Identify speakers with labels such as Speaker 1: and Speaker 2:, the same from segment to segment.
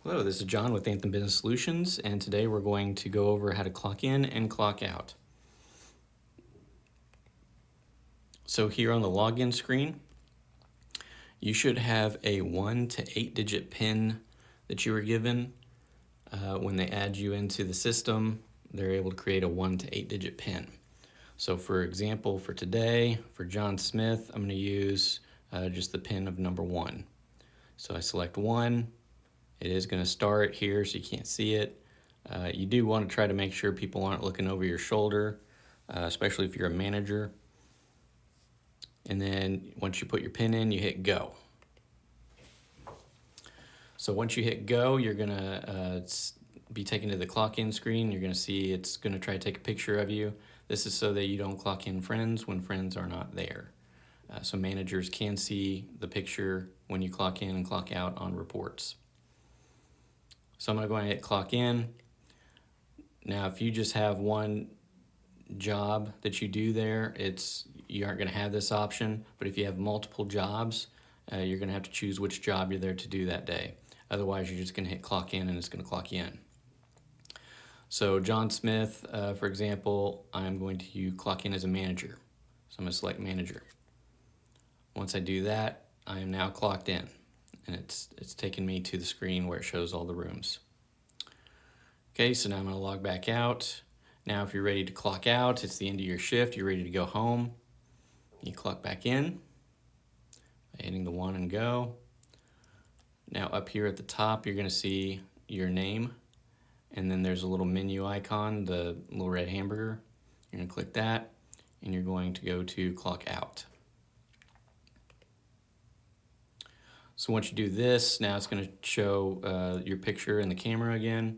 Speaker 1: Hello, this is John with Anthem Business Solutions, and today we're going to go over how to clock in and clock out. So here on the login screen, you should have a 1 to 8-digit PIN that you were given. When they add you into the system, they're able to create a 1 to 8-digit PIN. So for example, for today, for John Smith, I'm going to use just the PIN of number 1. So I select 1. It is going to start here so you can't see it. You do want to try to make sure people aren't looking over your shoulder, especially if you're a manager. And then once you put your PIN in, you hit go. So once you hit go, you're going to be taken to the clock in screen. You're going to see it's going to try to take a picture of you. This is so that you don't clock in friends when friends are not there. So managers can see the picture when you clock in and clock out on reports. So I'm going to go ahead and hit clock in. Now, if you just have one job that you do there, you aren't going to have this option. But if you have multiple jobs, you're going to have to choose which job you're there to do that day. Otherwise, you're just going to hit clock in and it's going to clock you in. So John Smith, for example, I'm going to clock in as a manager. So I'm going to select manager. Once I do that, I am now clocked in. And it's taken me to the screen where it shows all the rooms. Okay, so now I'm going to log back out. Now if you're ready to clock out, it's the end of your shift, you're ready to go home. You clock back in by hitting the 1 and go. Now up here at the top, you're going to see your name. And then there's a little menu icon, the little red hamburger. You're going to click that, and you're going to go to clock out. So once you do this, now it's going to show your picture in the camera again.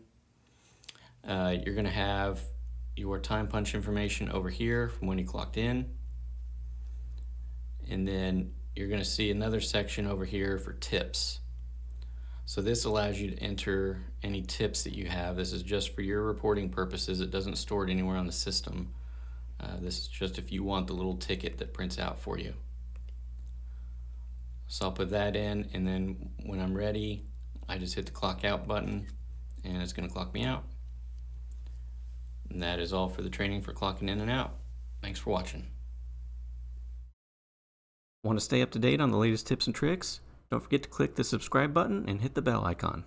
Speaker 1: You're going to have your time punch information over here from when you clocked in. And then you're going to see another section over here for tips. So this allows you to enter any tips that you have. This is just for your reporting purposes. It doesn't store it anywhere on the system. This is just if you want the little ticket that prints out for you. So I'll put that in, and then when I'm ready, I just hit the clock out button, and it's going to clock me out. And that is all for the training for clocking in and out. Thanks for watching. Want to stay up to date on the latest tips and tricks? Don't forget to click the subscribe button and hit the bell icon.